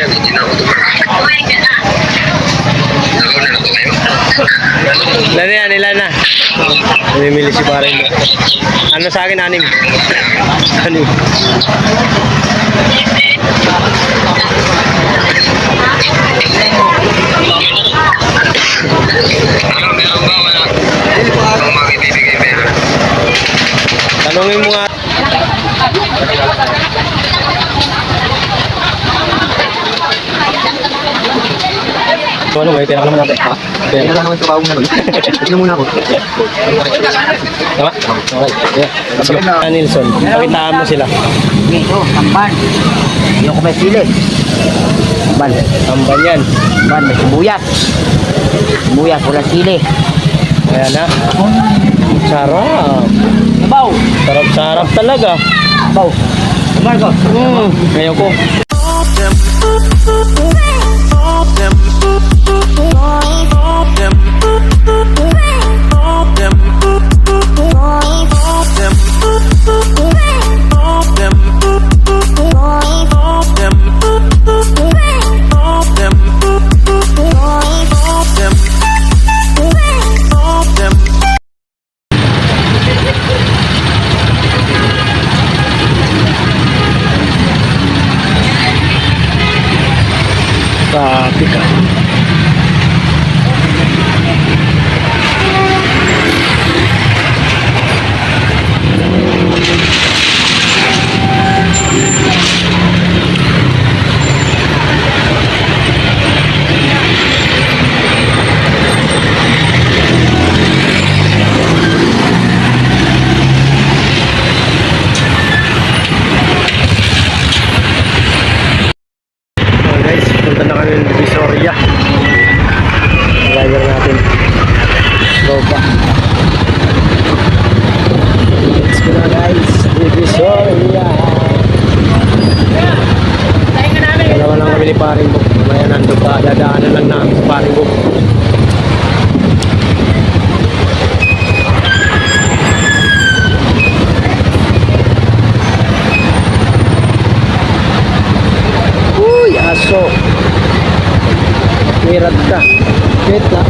hindi na ako tumarami. Nakaw na to kayo. Ilan yan, ilan na? Namimili si pare mo. Ano sa akin, 6? 6. Meron ba wala? Ang mga ibibigay meron. Tanungin mo nga. So ano, may pera ka naman natin. Ha? Pera ka naman sa bawang naman. Tignan muna ako. Tama? Okay. Yeah. Nilson, pakitaan mo sila. Ito, tamban. Yung ko may sili. Tamban. Tamban yan. Tamban, may sibuyas. Sibuyas, walang sili. Ayan na. Sarap. Sabaw. Sarap-sarap talaga. Sabaw. Marco. Ngayon ko. Sabi ka. Punta na kami ng Divisoria. Driver natin. Go pa. Let's go na guys. Divisoria. Dalawa lang kami ni paring Bok. Mamaya nandun pa. Dadaanan lang namin sa paring Bok. Uy, aso. Mirad ka. Wait na.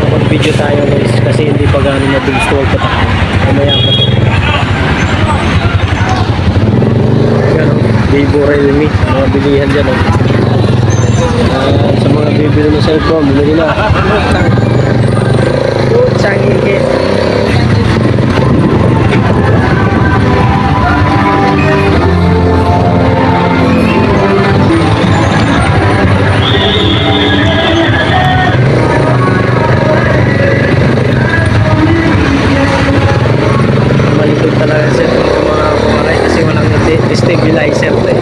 Mag-video tayo guys kasi hindi pa gano'n mabilis to pa tayo. Mamaya pa to. Yan o. Vivo Realme. Mga bilihan dyan o. Sa mga bibili ng cellphone, bumili na. Sang higit. Malikot talaga sa mga kumaray kasi walang stabilizer eh.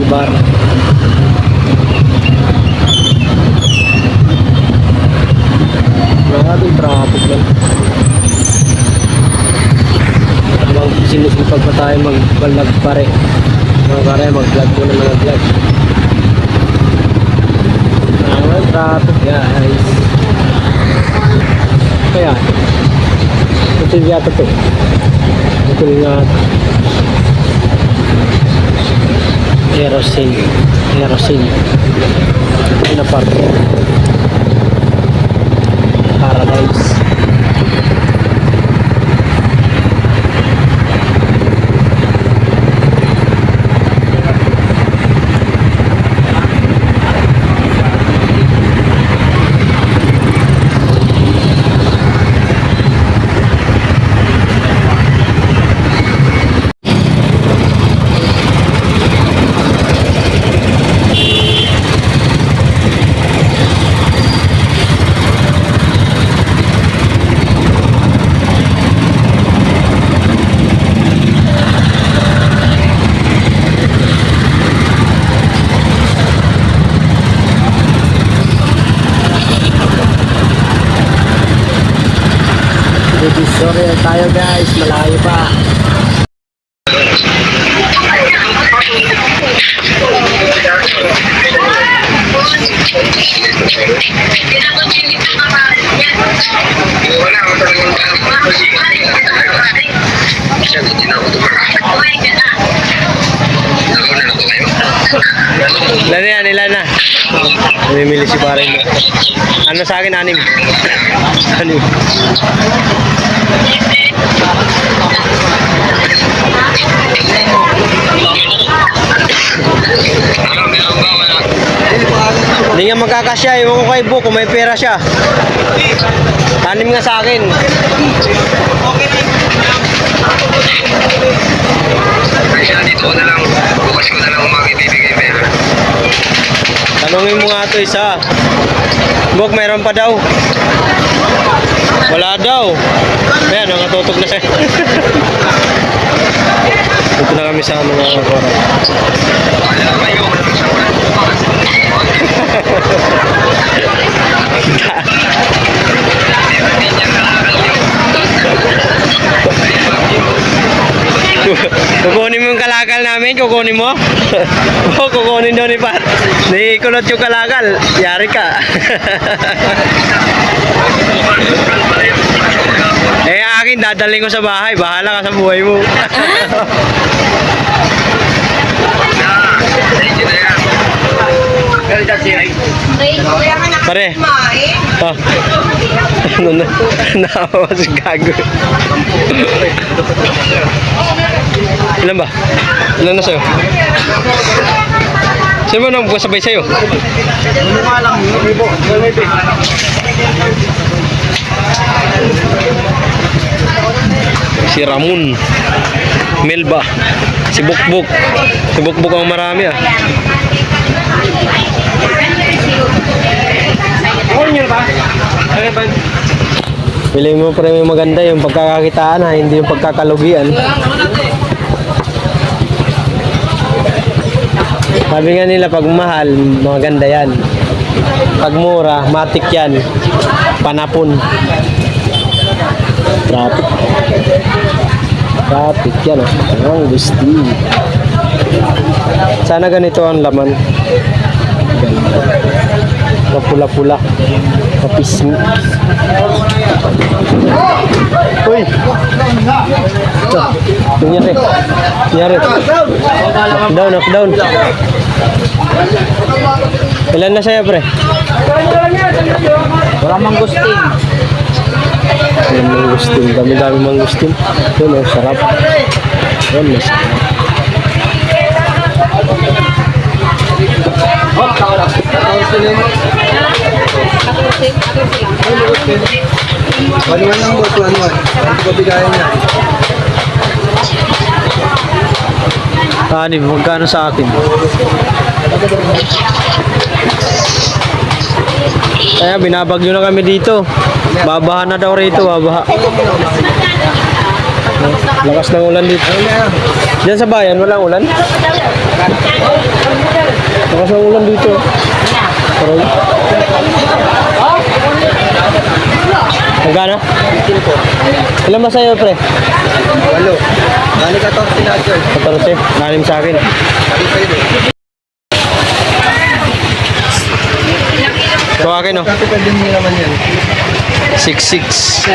Bar. Maraming traffic lang. Habang sinusipag pa tayo mag-vlog pare. Mga pare, mag-vlog muna mga vlog. Maraming traffic guys. Kaya, ito yata ito. Ito nga. Aerosin na parte Paradise. Sorry tayo guys, malayo pa. Wala ako talagang siya, hindi na ako tumakasok. Nakaw na lang kayo. Ilan na yan, ilan na? Namimili si parang mo. Ano sa akin, 6? 6. Meron ba? Wala. Hindi nga magkakasya, ewan ko kay Bo kung may pera siya. 6 nga sa akin. Ay siya, dito ko na lang. Bukas ko na lang umaga ibibigay pera. Tanungin mo nga ito isa. Bok, mayroon pa daw. Wala daw. Ayan, nakatutok na siya. Dito na kami sa mga koran. Wala na kayo. Wala na sa wala. Kukunin mo yung kalakal namin, kukunin mo? Oo, kukunin daw ni Pat. Kulot yung kalakal, yari ka. Eh akin, dadaling ko sa bahay, bahala ka sa buhay mo. Pare. Oh. Naawa si gago. Ilan ba? Ilan na sa'yo? Sino ba nang sabay sa'yo? Si Ramon, Melba, si Bukbuk. Si Bukbuk ang marami ah. Pili mo pa rin yung maganda, yung pagkakakitaan ha, hindi yung pagkakalugian. Sabi nga nila pag mahal, maganda yan. Pag mura, matik yan. Panapon. Traffic. Traffic yan ah. Ang gusto. Sana ganito ang laman. Ganda. Mapula-pula. Mapisngi. Uy! Ito. Nangyari. Nangyari. Down, up, down. Ilan na sa'yo, pre? Wala mangustin. Ayan, mangustin. Dami-dami mangustin. Yun, oh, sarap. Yun, masarap. Panuan lang mo, panuan. Ano ba bigayan niya? Anim, magkano sa akin? Kaya binabagyo na kami dito. Babaha na daw rito, babaha. Lakas ng ulan dito. Diyan sa bayan, walang ulan? Lakas ng ulan dito. Parang... Magkano? Ilan ba sa'yo, pre? 8. Bali 14 na ito. 14. 6 sa akin. Sabi sa'yo eh. Ito akin, oh. Capital din mo naman yan. 6'6".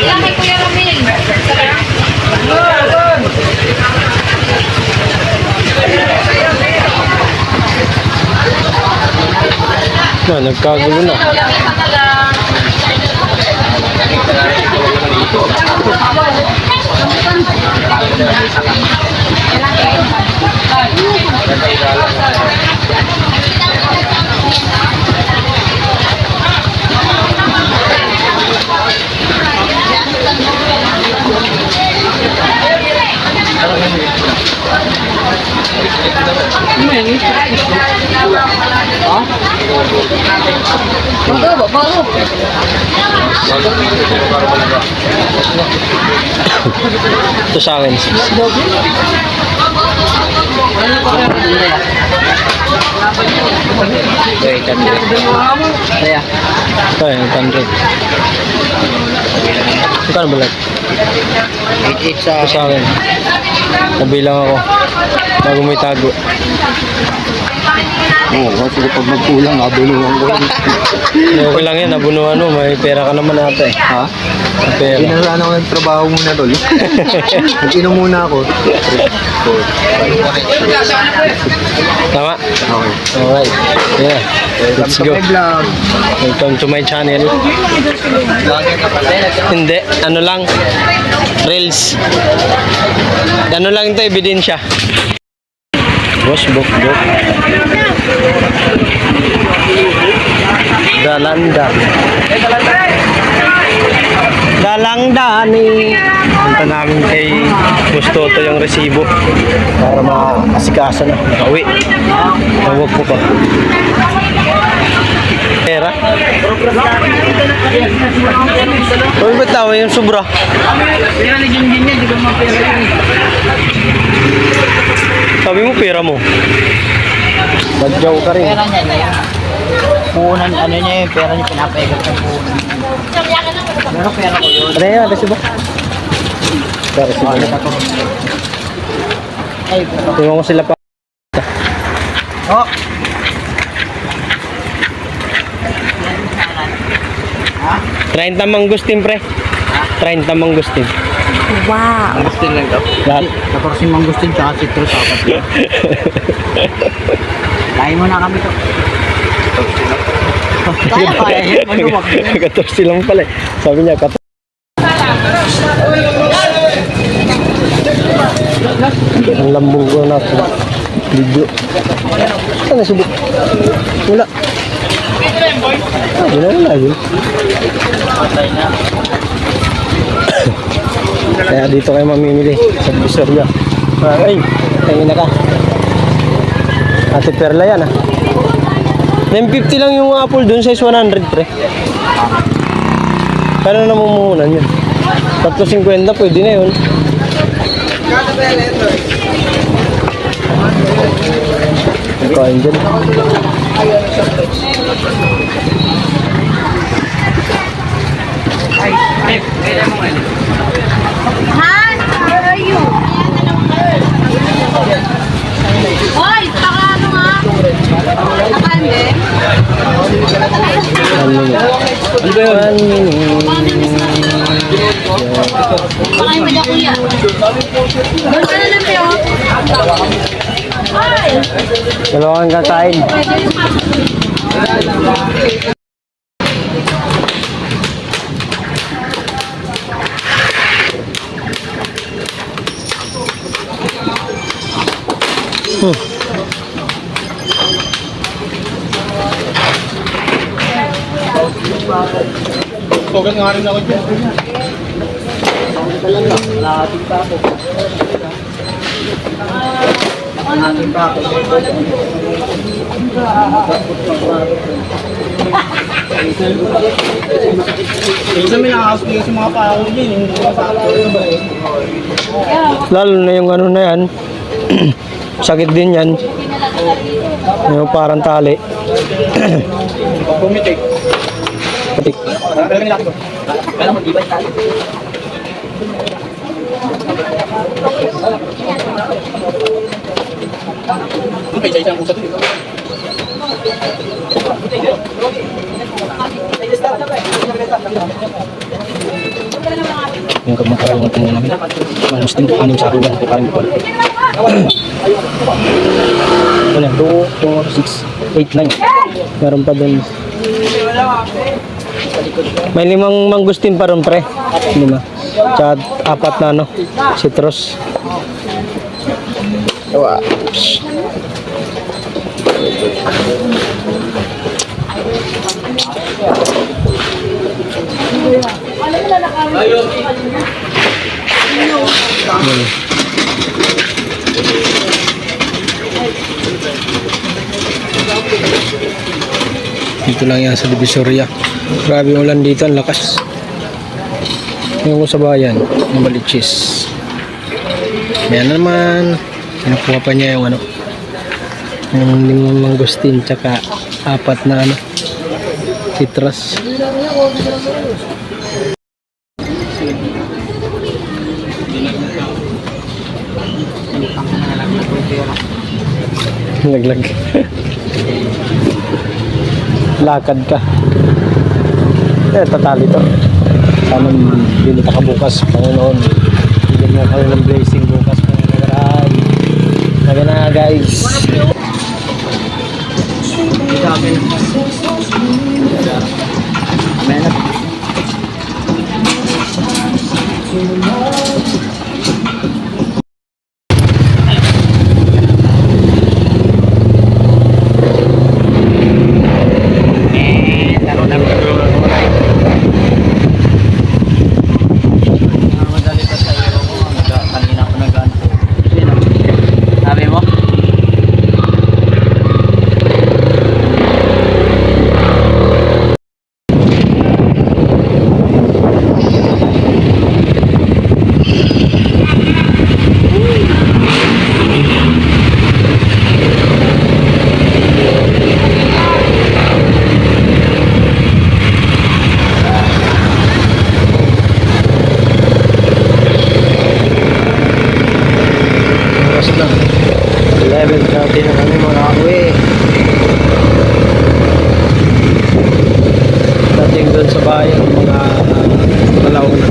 Ilang kay Kuya Ramil? Na, nagkagulo na. Ito sa akin. Okay, kami. Kaya. Ito yung 100. Ito ba lang? 8-8 sa Ito sa akin. Nabilang ako. Bago may tago. Oo, kasi pag magkulang, nabulungan ko yun. Okay lang yan, nabunuan mo. May pera ka naman ata eh. Ha? May pera. Pinasaan ako ng trabaho muna tol. Nag-inom muna ako. Tama? Okay. Alright. Yeah. Let's go. Vlog. Welcome to my channel. Hindi. Ano lang. Reels. Ano lang ito, ebidensya. Boss, bok. Dalanda. Dalangdani. Punta namin kay Gustoto yung resibo para makasikaso na. Makauwi. Tawag ko pa. Pera? Uy, ba't tawa yung sobra? Sabi mo pera mo. Badyaw ka rin. Pera niya niya. Punan, ano niya yung pera niya pinapayagat ng punan. Pero pera ko yun. Ano yan? Resibo? Resibo. Ay, pero. Tingnan ko sila pa. Oh! 30 mangustin pre. 30 mangustin. Mangustin lang daw. Lahat. 14 mangustin tsaka citrus apat. Lain mo na kami to. Kaya yun. Maluwag yun. 14 lang pala eh. Sabi niya 14. Ang lambong ko na ito. Video. Saan nasubok? Wala. Yun na yun. Kaya dito kayo mamimili sa Visoria. Ay, tingin na ka. Ate Perla yan ah. 950 lang yung apple dun, size 100 pre. Kano na mumuhunan yun? 350 pwede na yun. Kain dyan. Han, where are you? Hoy, baka ano nga? Nakande? 1 minute. 1 minute. Baka yung madya kuya. Doon ka na lang, Pio. Hoy! Dalawang kakain. Tugan nga rin ako dyan. Minsan may nakakasuli sa mga pao dyan. Yung Lalo na yung ano na yan. Sakit din yan. Yung parang tali. pumitik. Patik. Okay, sa isang usap dito. Yung magkakaroon ng tingin namin. Manos din, 6 sa akin. Parang ito. Ano, 2, 4, 6, 8, 9. Meron pa din. May 5 mangustin pa ron pre. 5. Tsaka 4 na ano, citrus. Wow. Dito lang yan sa Divisoria. Grabe yung ulan dito, ang lakas. Ngayon ko sa bayan, ng Balichis. Yan naman. Kinukuha pa niya yung ano, yung limang mangustin tsaka 4 na ano, citras. Laglag. Lakad ka. Tatali to. Sana binita ka bukas, Panginoon. Bigyan mo kami ng blessing bukas, Panginoon. Sabi na guys. Madali pa sa'yo. Kanina ako nag-ano. Sabi mo? Oras na. 11:30 na kami mga uwi. Dating doon sa bayan mga malaw na.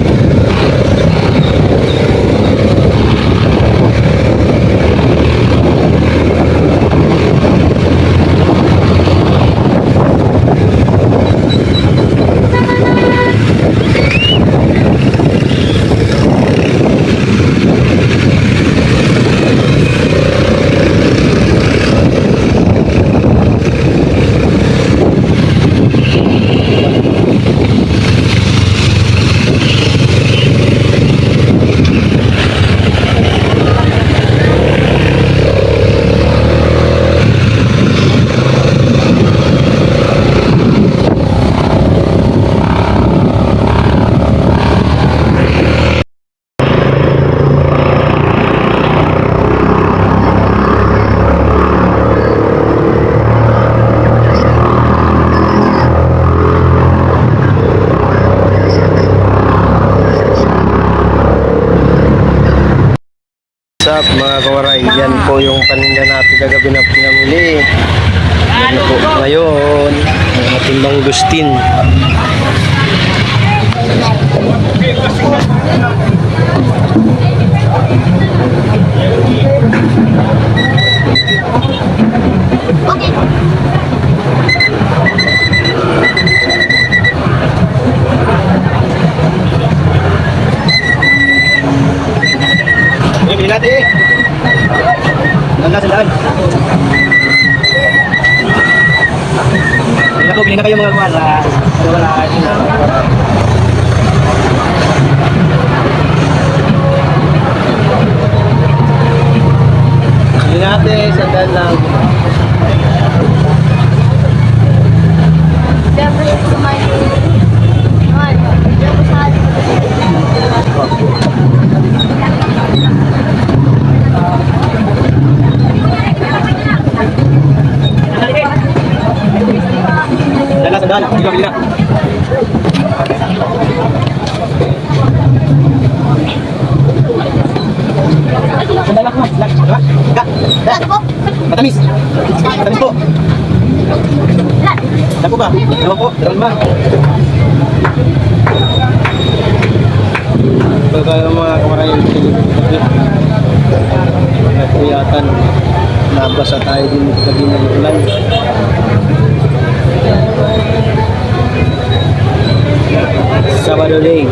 What's up mga kawaray, yan po yung paninda natin kagabi na pinamili. Yan po ngayon ang ating mangustin. Bili natin eh. Sandaan. Bili na kayo mga kuwan. Wala Bili natin, sandaan lang. Sandaan, bili na. Sandaan lang, Matamis. Matamis po. Dako ba? Dalawa po, dalawa ba? Pagka mga kamarayan nagkuyatan, nabasa tayo din lagi ng ulan. Sabado day.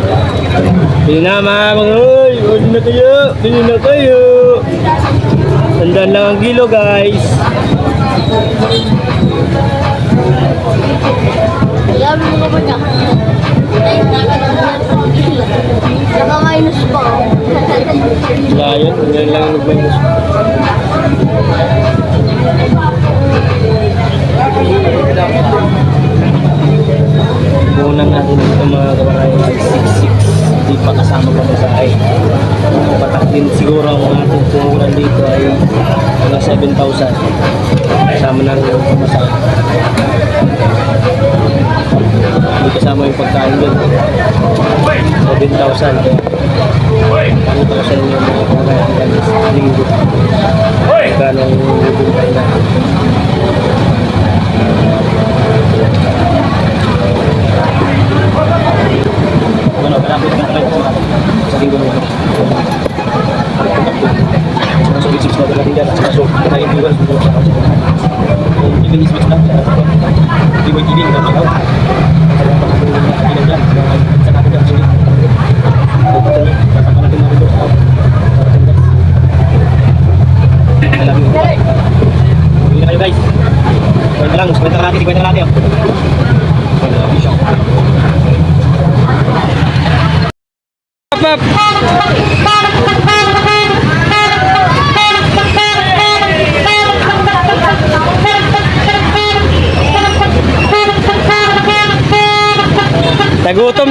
Bili na mga uy, bili na kayo, bili na kayo. Sandaan lang ang kilo guys. Sabi mo ba niya? Naka-minus pa. Layan, yan lang ang nagbayos. Kunan natin ito mga kamarayan. 6-6. Hindi pa kasama pa sa ay. Patak din siguro ang ating puhunan dito ay mga 7,000. Kasama na rin yung pamasahe. Hindi kasama yung pagkain doon. 7,000. 2,000 yung mga pagkain sa linggo. Magkano yung bibintay na. Ano, malapit ka na rin sa linggo naman. So, isip na talaga dyan. So, kaya yung iwan. Even isip lang. Iwan-iwan na mga tao. Ilan dyan. Sa natin dyan. Kasama natin mga rin. Alam mo. Hindi na kayo guys. Kwenta lang. Kwenta natin. Kwenta natin.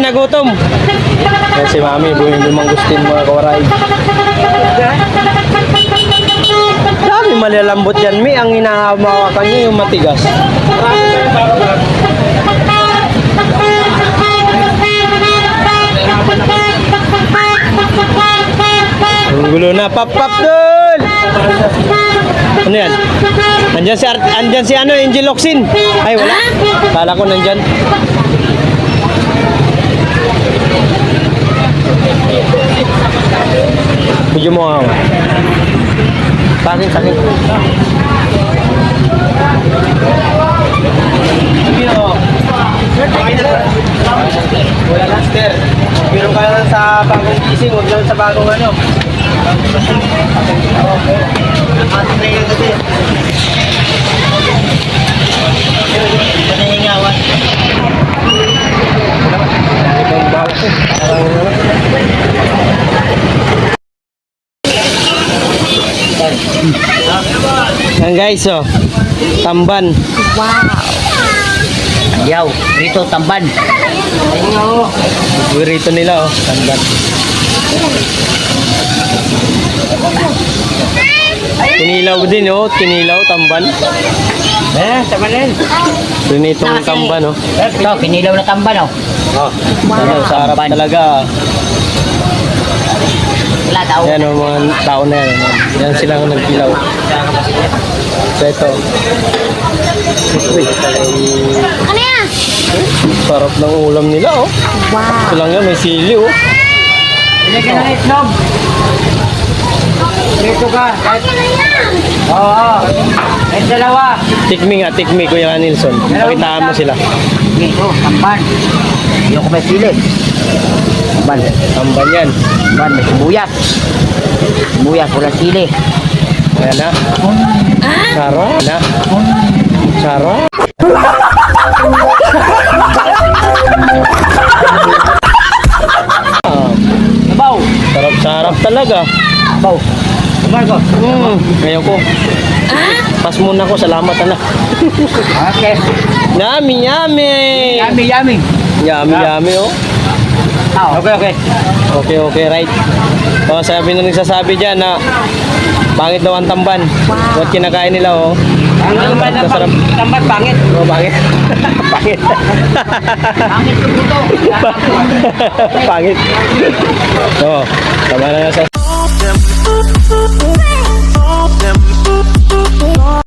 Nagutom. Yan si Mami, bumili mangustin mga kawaray. Sabi malalambot yan, Mi. Ang inahawakan niya yung matigas. Ang gulo na, pap dul! Ano yan? Andyan si ano, Angel Oxin. Ay, wala. Kala ko nandyan. Video mo ako. Sakin. Wala na, Ster. Pero ka lang sa bagong gising, huwag lang sa bagong ano. Ating na yung kasi. Panahingawan. Ibang bawak ko. Yan guys, oh. Tamban. Yaw, dito tamban. Burrito nila, oh. Tamban. Tinilaw din, oh. Tinilaw, tamban. Tamanin. Prinitong tamban, oh. Ito, kinilaw na tamban, oh. Oh, ano, sa harap Tamban. talaga. Wala daw. Yan ang mga tao na yan. Yan sila ang nagkilaw. So ito. Uy, Ano yan? sarap ng ulam nila, oh. Ito lang yan, may sili, oh. Ilagyan na itlog. Dito ka. Oo. May dalawa. Tikmi, Kuya Nilson. Pakitaan mo sila. Dito, tamban. Yung may sili. Tamban. Tamban yan. Tamban, may sibuyas. Sibuyas, wala sili. Ayan na. Sarap. Na. Sarap. Sabaw. Sarap talaga. Sabaw. Marco. Ngayon ko. Pas muna ko. Salamat, anak. Okay. Yummy. Yummy. Yummy, oh. Okay. Okay, right. O, sabi na nagsasabi dyan na pangit daw ang tamban. What kinakain nila, oh. Masarap. Tamban, pangit. Oh, pangit. Pangit. Pangit yung buto. Pangit. Oh, tama na sa